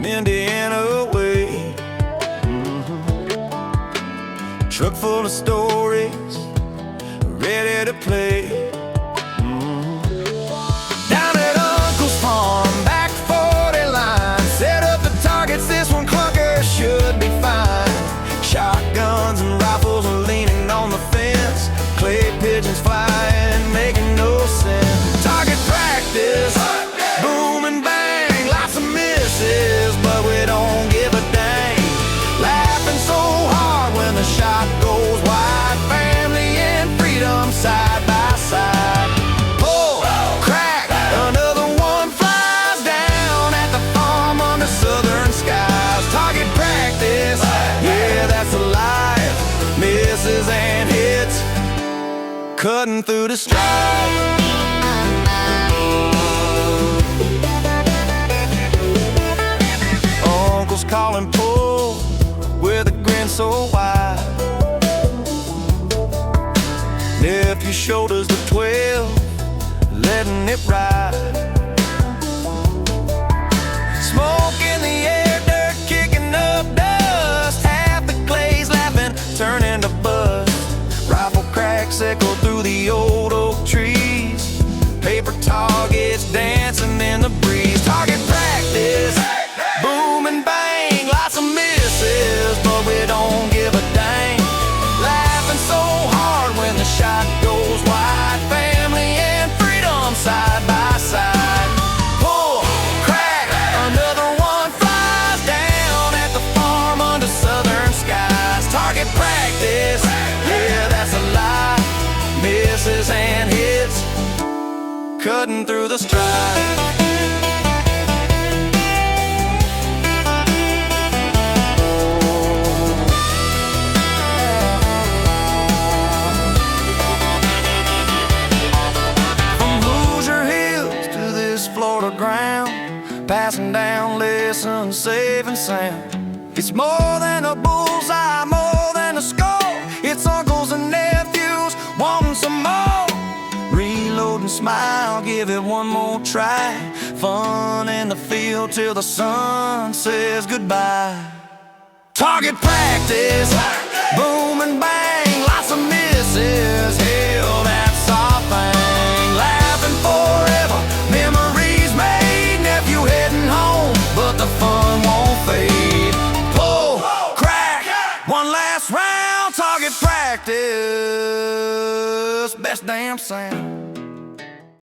Indiana way. Truck full of stories, ready to play. Down at Uncle's farm, back 40 line, set up the targets, this one clunker should be fine. Shotguns and rifles leaning on the fence, clay pigeons flying, making no sense. Target practice, boom and bang, lots of misses, but we don't give a dang. Laughing so hard when the shot goes wide, family and freedom side by side. Pull, crack, another one flies down at the farm under southern skies. Target practice, yeah, that's a life. Misses and hits, cutting through the strife. Uncle's calling pull with a grin so wide. Nephew shoulders the 12, letting it ride. Smoke in the air, dirt kicking up dust. Half the clay's laughing, turning to bust. Rifle cracks echo through the old oak trees. Paper targets dancing in the breeze. Target practice, boom and bang, lots of misses, but we don't give a dang. Laughing so hard when the shot goes wide, family and freedom side by side. Pull, crack, another one flies down at the farm under southern skies. Target practice, yeah, that's a lie. Misses and hits, cutting through the strife. Florida ground, passing down lessons, safe and sound. It's more than a bullseye, more than a score. It's uncles and nephews wanting some more. Reload and smile, give it one more try. Fun in the field till the sun says goodbye. Target practice, boom and bang, lots of misses. Hell, that's our thing. Laughing forever, memories made. Nephew heading home, but the fun won't fade. Pull, crack, one last round. Target practice, best damn sound.